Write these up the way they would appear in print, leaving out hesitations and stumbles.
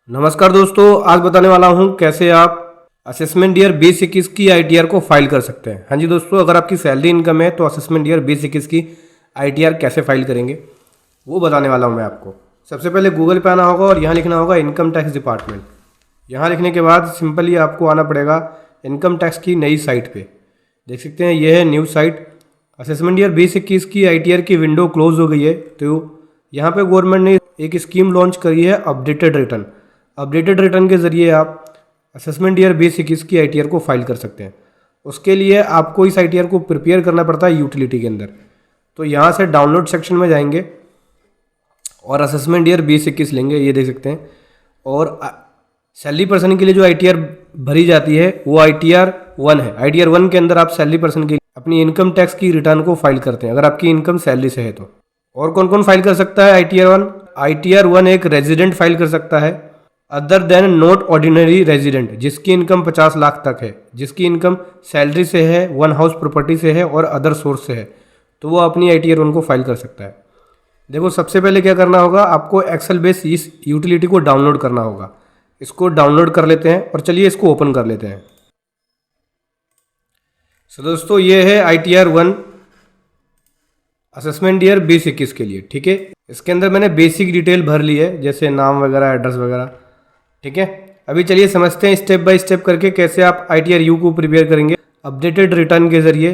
नमस्कार दोस्तों, आज बताने वाला हूं कैसे आप असेसमेंट ईयर 2021 की आईटीआर को फाइल कर सकते हैं। हाँ जी दोस्तों, अगर आपकी सैलरी इनकम है तो असेसमेंट ईयर 2021 की आईटीआर कैसे फाइल करेंगे वो बताने वाला हूं मैं आपको। सबसे पहले गूगल पे आना होगा और यहाँ लिखना होगा इनकम टैक्स डिपार्टमेंट। यहाँ लिखने के बाद सिंपली आपको आना पड़ेगा इनकम टैक्स की नई साइट पर। देख सकते हैं यह है न्यू साइट। असेसमेंट ईयर 2021 की आईटीआर की विंडो क्लोज हो गई है, तो यहाँ पे गवर्नमेंट ने एक स्कीम लॉन्च करी है अपडेटेड रिटर्न। अपडेटेड रिटर्न के ज़रिए आप असेसमेंट ईयर 2021 की आईटीआर को फाइल कर सकते हैं। उसके लिए आपको इस आईटीआर को प्रिपेयर करना पड़ता है यूटिलिटी के अंदर। तो यहाँ से डाउनलोड सेक्शन में जाएंगे और असेसमेंट ईयर 2021 लेंगे, ये देख सकते हैं। और सैलरी पर्सन के लिए जो आईटीआर भरी जाती है वो आईटीआर 1 है। आईटीआर 1 के अंदर आप सैलरी पर्सन के अपनी इनकम टैक्स की रिटर्न को फाइल करते हैं, अगर आपकी इनकम सैलरी से है तो। और कौन कौन फाइल कर सकता है आईटीआर 1? आईटीआर 1 एक रेजिडेंट फाइल कर सकता है, other than not ordinary resident, जिसकी इनकम 50 लाख तक है, जिसकी इनकम सैलरी से है, वन हाउस प्रॉपर्टी से है और अदर सोर्स से है, तो वो अपनी आईटीआर 1 को फाइल कर सकता है। देखो सबसे पहले क्या करना होगा, आपको एक्सेल बेस इस यूटिलिटी को डाउनलोड करना होगा। इसको डाउनलोड कर लेते हैं और चलिए इसको ओपन कर लेते हैं। सो दोस्तों ये है आईटीआर 1 असेसमेंट ईयर 2021 के लिए, ठीक है। इसके अंदर मैंने बेसिक डिटेल भर ली है, जैसे नाम वगैरह, एड्रेस वगैरह, ठीक है। अभी चलिए समझते हैं स्टेप बाय स्टेप करके कैसे आप आईटीआर यू को प्रिपेयर करेंगे, अपडेटेड रिटर्न के जरिए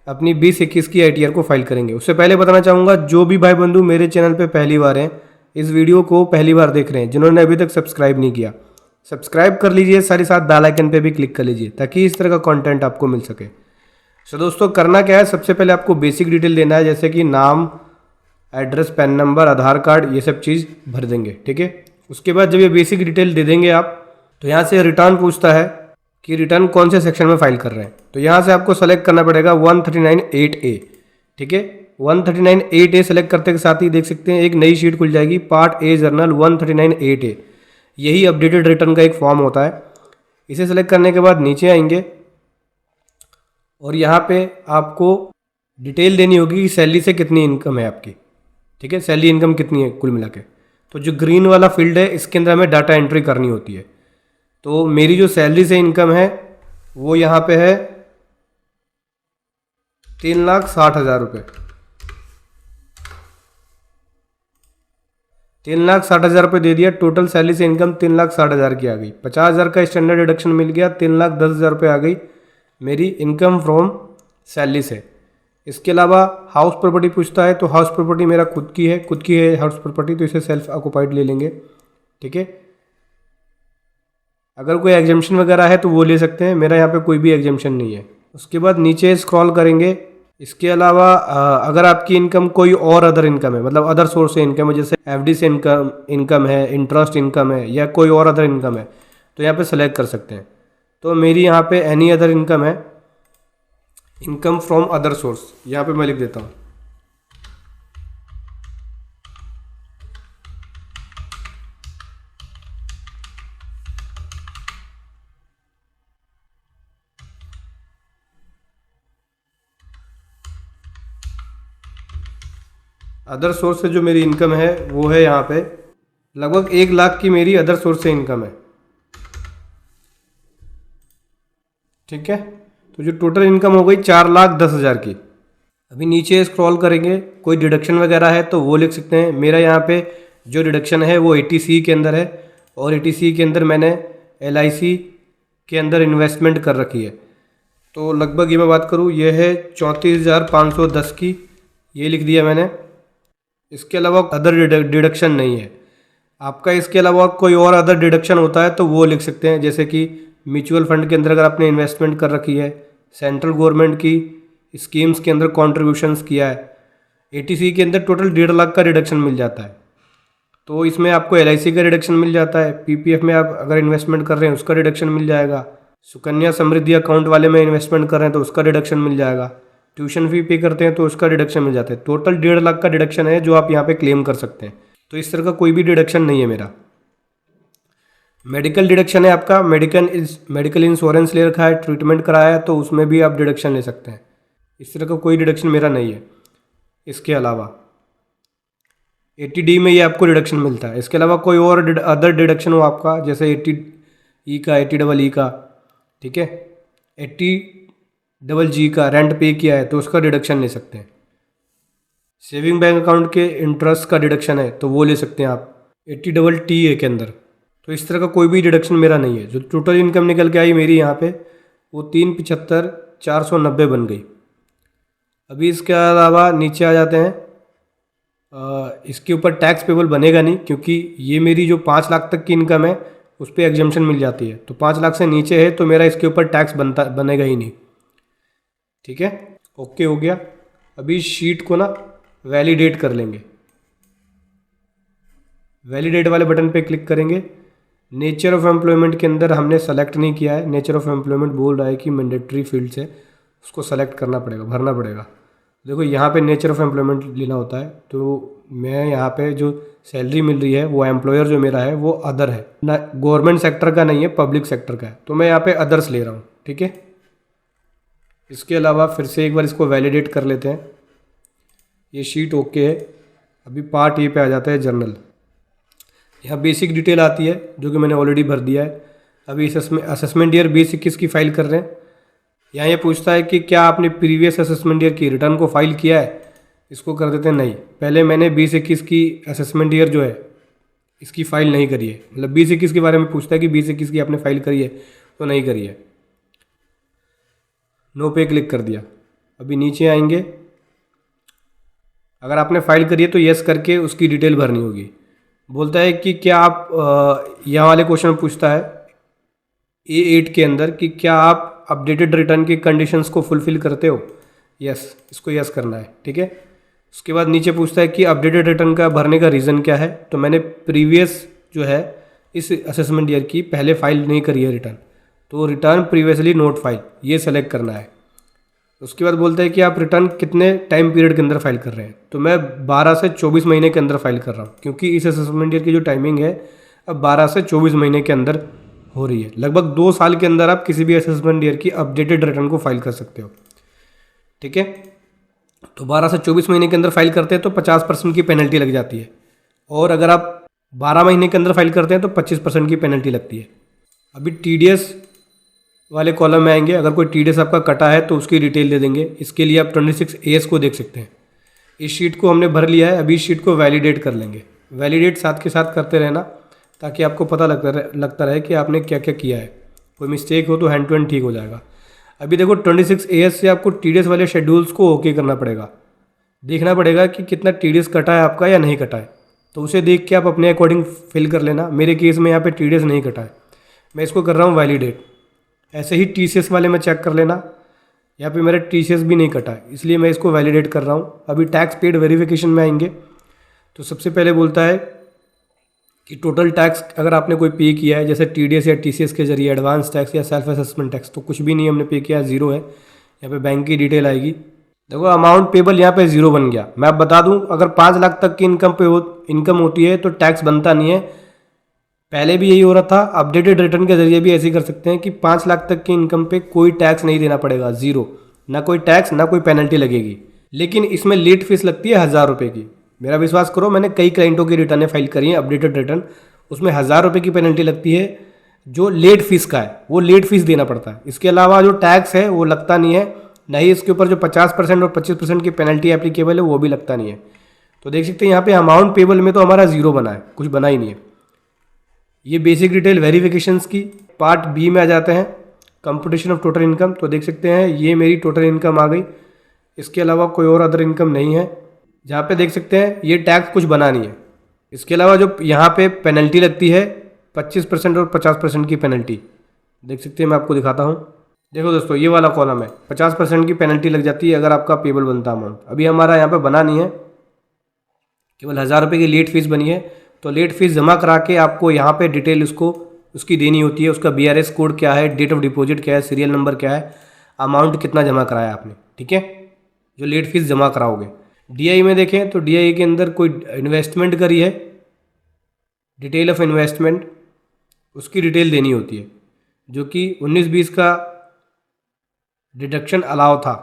अपनी 2021 की आईटीआर को फाइल करेंगे। उससे पहले बताना चाहूँगा, जो भी भाई बंधु मेरे चैनल पे पहली बार हैं, इस वीडियो को पहली बार देख रहे हैं, जिन्होंने अभी तक सब्सक्राइब नहीं किया, सब्सक्राइब कर लीजिए, साथ ही साथ बेल आइकन पे भी क्लिक कर लीजिए ताकि इस तरह का कंटेंट आपको मिल सके। तो दोस्तों करना क्या है, सबसे पहले आपको बेसिक डिटेल देना है, जैसे कि नाम, एड्रेस, पैन नंबर, आधार कार्ड, ये सब चीज़ भर देंगे, ठीक है। उसके बाद जब ये बेसिक डिटेल दे देंगे आप, तो यहाँ से रिटर्न पूछता है कि रिटर्न कौन से सेक्शन में फाइल कर रहे हैं। तो यहाँ से आपको सेलेक्ट करना पड़ेगा 139(8)A, ठीक है। 139(8)A सेलेक्ट करते के साथ ही देख सकते हैं एक नई शीट खुल जाएगी, पार्ट ए जर्नल 139(8)A। यही अपडेटेड रिटर्न का एक फॉर्म होता है। इसे सेलेक्ट करने के बाद नीचे आएंगे और यहाँ पे आपको डिटेल देनी होगी कि सैलरी से कितनी इनकम है आपकी, ठीक है, सैलरी इनकम कितनी है कुल मिला के। तो जो ग्रीन वाला फील्ड है इसके अंदर हमें डाटा एंट्री करनी होती है। तो मेरी जो सैलरी से इनकम है वो यहाँ पे है 3,60,000 रुपये। 3,60,000 रुपये दे दिया, टोटल सैलरी से इनकम 3,60,000 की आ गई। 50,000 का स्टैंडर्ड डिडक्शन मिल गया, 3,10,000 रुपये आ गई मेरी इनकम फ्रॉम सैलरी से। इसके अलावा हाउस प्रॉपर्टी पूछता है, तो हाउस प्रॉपर्टी मेरा खुद की है हाउस प्रॉपर्टी, तो इसे सेल्फ ऑक्युपाइड ले लेंगे, ठीक है। अगर कोई एग्जाम्शन वगैरह है तो वो ले सकते हैं, मेरा यहाँ पे कोई भी एग्जाम्शन नहीं है। उसके बाद नीचे स्क्रॉल करेंगे। इसके अलावा अगर आपकी इनकम कोई और अदर इनकम है, मतलब अदर सोर्स से इनकम है, जैसे एफडी से इनकम है, इंटरेस्ट इनकम है, या कोई और अदर इनकम है, तो यहाँ पे सेलेक्ट कर सकते हैं। तो मेरी यहाँ पे एनी अदर इनकम है, इनकम फ्रॉम अदर सोर्स, यहाँ पे मैं लिख देता हूँ। अदर सोर्स से जो मेरी इनकम है वो है यहाँ पे लगभग 1 लाख की मेरी अदर सोर्स से इनकम है, ठीक है। तो जो टोटल इनकम हो गई 4,10,000 की। अभी नीचे स्क्रॉल करेंगे, कोई डिडक्शन वगैरह है तो वो लिख सकते हैं। मेरा यहाँ पे जो डिडक्शन है वो 80C के अंदर है, और 80C के अंदर मैंने LIC के अंदर इन्वेस्टमेंट कर रखी है। तो लगभग ये मैं बात करूँ, ये है 34,510 की, ये लिख दिया मैंने। इसके अलावा अदर डिडक्शन नहीं है आपका। इसके अलावा कोई और अदर डिडक्शन होता है तो वो लिख सकते हैं, जैसे कि म्यूचुअल फंड के अंदर अगर आपने इन्वेस्टमेंट कर रखी है, सेंट्रल गवर्नमेंट की स्कीम्स के अंदर कॉन्ट्रीब्यूशंस किया है, 80C के अंदर टोटल 1.5 लाख का रिडक्शन मिल जाता है। तो इसमें आपको LIC का रिडक्शन मिल जाता है, PPF में आप अगर इन्वेस्टमेंट कर रहे हैं उसका रिडक्शन मिल जाएगा, सुकन्या समृद्धि अकाउंट वाले में इन्वेस्टमेंट कर रहे हैं तो उसका रिडक्शन मिल जाएगा, ट्यूशन फी पे करते हैं तो उसका रिडक्शन मिल जाता है। टोटल 1.5 लाख का डिडक्शन है जो आप यहाँ पे क्लेम कर सकते हैं। तो इस तरह का कोई भी डिडक्शन नहीं है मेरा। मेडिकल डिडक्शन है आपका, मेडिकल इंश्योरेंस ले रखा है, ट्रीटमेंट कराया है, तो उसमें भी आप डिडक्शन ले सकते हैं। इस तरह का कोई डिडक्शन मेरा नहीं है। इसके अलावा 80D में ये आपको डिडक्शन मिलता है। इसके अलावा कोई और अदर डिडक्शन हो आपका, जैसे 80E का, 80EE का, ठीक है, 80G का रेंट पे किया है तो उसका डिडक्शन ले सकते हैं। सेविंग बैंक अकाउंट के इंटरेस्ट का डिडक्शन है तो वो ले सकते हैं आप 80TE के अंदर। तो इस तरह का कोई भी डिडक्शन मेरा नहीं है। जो टोटल इनकम निकल के आई मेरी यहाँ पे वो 375,490 बन गई। अभी इसके अलावा नीचे आ जाते हैं। इसके ऊपर टैक्स पेबल बनेगा नहीं, क्योंकि ये मेरी जो 5 लाख तक की इनकम है उस पर एग्जम्पशन मिल जाती है। तो 5 लाख से नीचे है तो मेरा इसके ऊपर टैक्स बनेगा ही नहीं। ठीक है, ओके हो गया। अभी शीट को ना वैलिडेट कर लेंगे। वैलिडेट वाले बटन पे क्लिक करेंगे। नेचर ऑफ एम्प्लॉयमेंट के अंदर हमने सेलेक्ट नहीं किया है। नेचर ऑफ एम्प्लॉयमेंट बोल रहा है कि मैंडेटरी फील्ड्स है, उसको सेलेक्ट करना पड़ेगा, भरना पड़ेगा। देखो यहाँ पे नेचर ऑफ एम्प्लॉयमेंट लेना होता है। तो मैं यहाँ पे जो सैलरी मिल रही है वो एम्प्लॉयर जो मेरा है वो अदर है ना, गवर्नमेंट सेक्टर का नहीं है, पब्लिक सेक्टर का है। तो मैं यहाँ पे अदर्स ले रहा हूँ। ठीक है, इसके अलावा फिर से एक बार इसको वैलिडेट कर लेते हैं। ये शीट ओके है। अभी पार्ट ए पे आ जाता है, जर्नल। यहाँ बेसिक डिटेल आती है जो कि मैंने ऑलरेडी भर दिया है। अभी असेसमेंट ईयर 2021 की फाइल कर रहे हैं। यहाँ ये पूछता है कि क्या आपने प्रीवियस असेसमेंट ईयर की रिटर्न को फाइल किया है। इसको कर देते हैं नहीं। पहले मैंने 2021 की असेसमेंट ईयर जो है इसकी फ़ाइल नहीं करी है। मतलब 2021 के बारे में पूछता है कि 2021 की आपने फाइल करी है, तो नहीं करी है। नो पे क्लिक कर दिया। अभी नीचे आएंगे। अगर आपने फाइल करी है तो यस करके उसकी डिटेल भरनी होगी। बोलता है कि क्या आप यहाँ वाले क्वेश्चन पूछता है A8 के अंदर कि क्या आप अपडेटेड रिटर्न की कंडीशंस को फुलफिल करते हो। यस, इसको यस करना है। ठीक है, उसके बाद नीचे पूछता है कि अपडेटेड रिटर्न का भरने का रीज़न क्या है। तो मैंने प्रीवियस जो है इस असेसमेंट ईयर की पहले फाइल नहीं करी है रिटर्न, तो रिटर्न प्रीवियसली नोट फाइल ये सेलेक्ट करना है। उसके बाद बोलता है कि आप रिटर्न कितने टाइम पीरियड के अंदर फाइल कर रहे हैं। तो मैं 12 से 24 महीने के अंदर फाइल कर रहा हूँ, क्योंकि इस असेसमेंट ईयर की जो टाइमिंग है अब 12 से 24 महीने के अंदर हो रही है। लगभग 2 साल के अंदर आप किसी भी असेसमेंट ईयर की अपडेटेड रिटर्न को फाइल कर सकते हो। ठीक है, तो 12 से 24 महीने के अंदर फाइल करते हैं तो 50% की पेनल्टी लग जाती है, और अगर आप 12 महीने के अंदर फाइल करते हैं तो 25% की पेनल्टी लगती है। अभी TDS वाले कॉलम में आएंगे। अगर कोई TDS आपका कटा है तो उसकी डिटेल दे देंगे। इसके लिए आप 26AS को देख सकते हैं। इस शीट को हमने भर लिया है। अभी इस शीट को वैलिडेट कर लेंगे। वैलिडेट साथ के साथ करते रहना ताकि आपको पता लगता रहे कि आपने क्या क्या किया है। कोई मिस्टेक हो तो हैंड टू हैंड ठीक हो जाएगा। अभी देखो 26AS से आपको TDS वाले शेड्यूल्स को ओके करना पड़ेगा। देखना पड़ेगा कि कितना TDS कटा है आपका या नहीं कटा है, तो उसे देख के आप अपने अकॉर्डिंग फिल कर लेना। मेरे केस में यहाँ पे TDS नहीं कटा है, मैं इसको कर रहा हूँ वैलिडेट। ऐसे ही TCS वाले में चेक कर लेना, यहाँ पे मेरा TCS भी नहीं कटा है, इसलिए मैं इसको वैलिडेट कर रहा हूँ। अभी टैक्स पेड वेरिफिकेशन में आएंगे तो सबसे पहले बोलता है कि टोटल टैक्स अगर आपने कोई पे किया है, जैसे TDS या TCS के जरिए एडवांस टैक्स या सेल्फ असेसमेंट टैक्स, तो कुछ भी नहीं हमने पे किया, ज़ीरो है। यहाँ पे बैंक की डिटेल आएगी। देखो अमाउंट पेबल यहाँ पे ज़ीरो बन गया। मैं आप बता दूँ, अगर 5 लाख तक की इनकम होती है तो टैक्स बनता नहीं है। पहले भी यही हो रहा था। अपडेटेड रिटर्न के जरिए भी ऐसे ही कर सकते हैं कि 5 लाख तक की इनकम पे कोई टैक्स नहीं देना पड़ेगा, ज़ीरो, ना कोई टैक्स ना कोई पेनल्टी लगेगी। लेकिन इसमें लेट फीस लगती है 1000 रुपये की। मेरा विश्वास करो, मैंने कई क्लाइंटों की रिटर्नें फाइल करी हैं अपडेटेड रिटर्न, उसमें 1000 रुपये की पेनल्टी लगती है। जो लेट फीस का है वो लेट फीस देना पड़ता है। इसके अलावा जो टैक्स है वो लगता नहीं है, ना ही इसके ऊपर जो 50% और 25% की पेनल्टी एप्लीकेबल है वो भी लगता नहीं है। तो देख सकते हैं यहाँ पे अमाउंट पेबल में तो हमारा ज़ीरो बना है, कुछ बना ही नहीं है। ये बेसिक डिटेल वेरिफिकेशंस की। पार्ट बी में आ जाते हैं, कंप्यूटेशन ऑफ टोटल इनकम। तो देख सकते हैं ये मेरी टोटल इनकम आ गई। इसके अलावा कोई और अदर इनकम नहीं है। जहाँ पे देख सकते हैं ये टैक्स कुछ बना नहीं है। इसके अलावा जो यहाँ पे पेनल्टी लगती है 25% और 50% की पेनल्टी, देख सकते हैं, मैं आपको दिखाता हूँ। देखो दोस्तों, ये वाला कॉलम है, 50% की पेनल्टी लग जाती है अगर आपका पेबल बनता अमाउंट। अभी हमारा यहाँ पे बना नहीं है, केवल 1000 रुपये की लेट फीस बनी है। तो लेट फीस जमा करा के आपको यहाँ पे डिटेल उसकी देनी होती है। उसका BRS कोड क्या है, डेट ऑफ डिपॉजिट क्या है, सीरियल नंबर क्या है, अमाउंट कितना जमा कराया आपने। ठीक है, जो लेट फीस जमा कराओगे। DI में देखें तो DI के अंदर कोई इन्वेस्टमेंट करी है, डिटेल ऑफ इन्वेस्टमेंट, उसकी डिटेल देनी होती है, जो कि 19-20 का डिडक्शन अलाउ था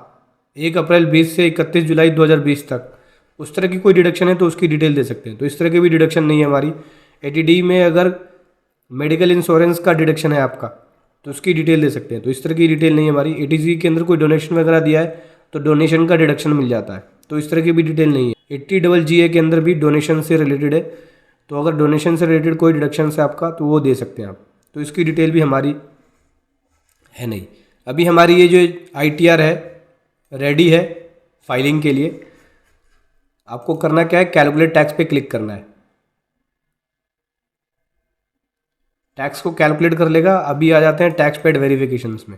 1 अप्रैल 20 से 31 जुलाई 2020 तक। उस तरह की कोई डिडक्शन है तो उसकी डिटेल दे सकते हैं। तो इस तरह की भी डिडक्शन नहीं है हमारी। एटीडी में अगर मेडिकल इंश्योरेंस का डिडक्शन है आपका तो उसकी डिटेल दे सकते हैं। तो इस तरह की डिटेल नहीं है हमारी। एटीसी के अंदर कोई डोनेशन वगैरह दिया है तो डोनेशन का डिडक्शन मिल जाता है, तो इस तरह की भी डिटेल नहीं है। 80GA के अंदर भी डोनेशन से रिलेटेड है, तो अगर डोनेशन से रिलेटेड कोई डिडक्शन है आपका तो वो दे सकते हैं आप। तो इसकी डिटेल भी हमारी है नहीं। अभी हमारी ये जो ITR है रेडी है फाइलिंग के लिए। आपको करना क्या है, कैलकुलेट टैक्स पे क्लिक करना है। टैक्स को कैलकुलेट कर लेगा। अभी आ जाते हैं टैक्स पेड वेरिफिकेशंस में।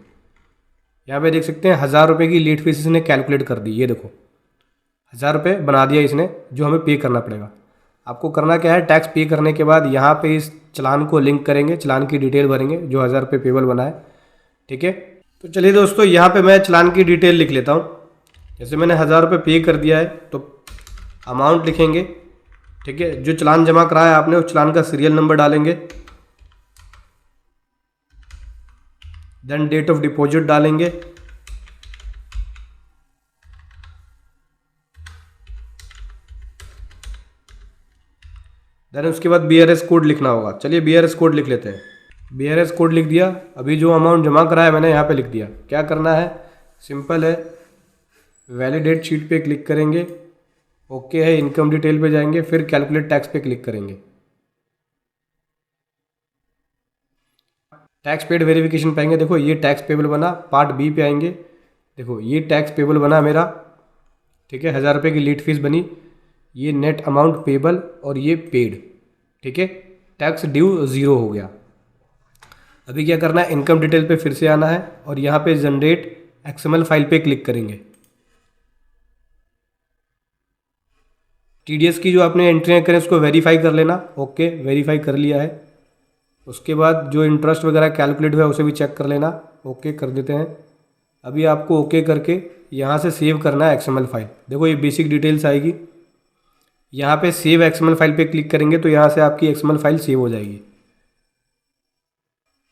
यहाँ पे देख सकते हैं 1000 रुपये की लेट फीस इसने कैलकुलेट कर दी। ये देखो 1000 रुपये बना दिया इसने, जो हमें पे करना पड़ेगा। आपको करना क्या है, टैक्स पे करने के बाद यहाँ पे इस चालान को लिंक करेंगे, चालान की डिटेल भरेंगे जो 1000 रुपये पेबल बना है। ठीक है, तो चलिए दोस्तों यहाँ पे मैं चालान की डिटेल लिख लेता हूँ। जैसे मैंने 1000 रुपये पे कर दिया है तो अमाउंट लिखेंगे। ठीक है, जो चालान जमा कराया आपने उस चालान का सीरियल नंबर डालेंगे, देन डेट ऑफ डिपॉजिट डालेंगे, देन उसके बाद BRS कोड लिखना होगा। चलिए BRS कोड लिख लेते हैं। BRS कोड लिख दिया। अभी जो अमाउंट जमा कराया मैंने यहाँ पे लिख दिया। क्या करना है, सिंपल है, वैलिडेट शीट पे क्लिक करेंगे, ओके है, इनकम डिटेल पे जाएंगे, फिर कैलकुलेट टैक्स पे क्लिक करेंगे। टैक्स पेड वेरिफिकेशन पाएंगे। देखो ये टैक्स पेबल बना। पार्ट B पे आएंगे, देखो ये टैक्स पेबल बना मेरा। ठीक है, 1000 रुपये की लेट फीस बनी, ये नेट अमाउंट पेबल और ये पेड। ठीक है, टैक्स ड्यू 0 हो गया। अभी क्या करना है, इनकम डिटेल पे फिर से आना है और यहाँ पे जनरेट XML फाइल पे क्लिक करेंगे। TDS की जो आपने एंट्रियाँ करें उसको वेरीफाई कर लेना। ओके, वेरीफाई कर लिया है। उसके बाद जो इंटरेस्ट वगैरह कैलकुलेट हुआ है उसे भी चेक कर लेना। ओके कर देते हैं। अभी आपको ओके करके यहाँ से सेव करना है XML फाइल। देखो ये बेसिक डिटेल्स आएगी, यहाँ पे सेव XML फाइल पे क्लिक करेंगे तो यहाँ से आपकी XML फाइल सेव हो जाएगी।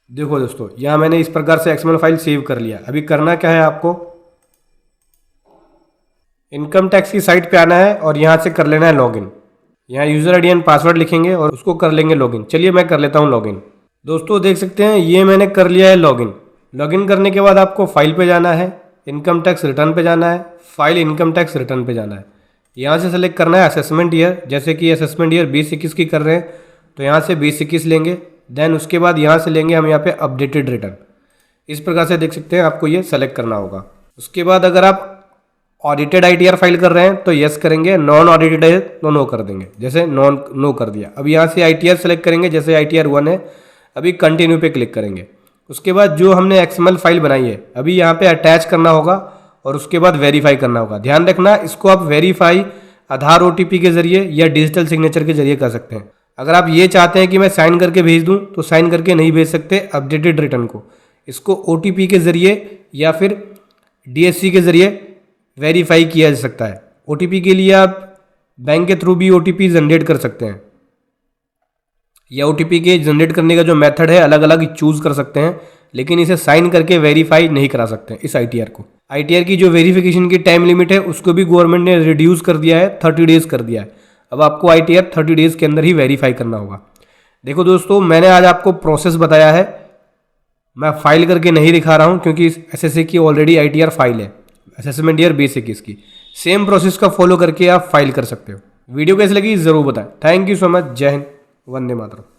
देखो दोस्तों यहाँ मैंने इस प्रकार से XML फाइल सेव कर लिया। अभी करना क्या है, आपको इनकम टैक्स की साइट पे आना है और यहाँ से कर लेना है लॉगिन। यहाँ यूज़र ID एंड पासवर्ड लिखेंगे और उसको कर लेंगे लॉगिन। चलिए मैं कर लेता हूँ लॉगिन। दोस्तों देख सकते हैं ये मैंने कर लिया है लॉगिन। लॉगिन करने के बाद आपको फाइल पे जाना है, इनकम टैक्स रिटर्न पे जाना है, फाइल इनकम टैक्स रिटर्न पे जाना है। यहाँ से सेलेक्ट करना है असेसमेंट ईयर। जैसे कि असेसमेंट ईयर 2021 की कर रहे हैं तो यहाँ से 2021 लेंगे। देन उसके बाद यहाँ से लेंगे हम यहाँ पे अपडेटेड रिटर्न। इस प्रकार से देख सकते हैं आपको ये सेलेक्ट करना होगा। उसके बाद अगर आप ऑडिटेड ITR फाइल कर रहे हैं तो यस करेंगे, नॉन ऑडिटेड है तो नो कर देंगे। जैसे नो कर दिया। अब यहाँ से ITR सेलेक्ट करेंगे, जैसे ITR 1 है। अभी कंटिन्यू पे क्लिक करेंगे। उसके बाद जो हमने XML फाइल बनाई है अभी यहाँ पे अटैच करना होगा और उसके बाद वेरीफाई करना होगा। ध्यान रखना, इसको आप वेरीफाई आधार OTP के जरिए या डिजिटल सिग्नेचर के जरिए कर सकते हैं। अगर आप ये चाहते हैं कि मैं साइन करके भेज दूं तो साइन करके नहीं भेज सकते अपडेटेड रिटर्न को। इसको OTP के जरिए या फिर DSC के जरिए वेरीफाई किया जा सकता है। OTP के लिए आप बैंक के थ्रू भी OTP जनरेट कर सकते हैं, या OTP के जनरेट करने का जो मेथड है अलग अलग चूज कर सकते हैं, लेकिन इसे साइन करके वेरीफाई नहीं करा सकते इस ITR को। ITR की जो वेरिफिकेशन की टाइम लिमिट है उसको भी गवर्नमेंट ने रिड्यूस कर दिया है, 30 डेज कर दिया है। अब आपको ITR 30 डेज के अंदर ही वेरीफाई करना होगा। देखो दोस्तों मैंने आज आपको प्रोसेस बताया है, मैं फाइल करके नहीं दिखा रहा हूँ क्योंकि SSA की ऑलरेडी ITR फाइल है, असेसमेंट ईयर 2021 की। सेम प्रोसेस का फॉलो करके आप फाइल कर सकते हो। वीडियो कैसी लगी ज़रूर बताएं। Thank you so much. जय हिंद, वंदे मातरम।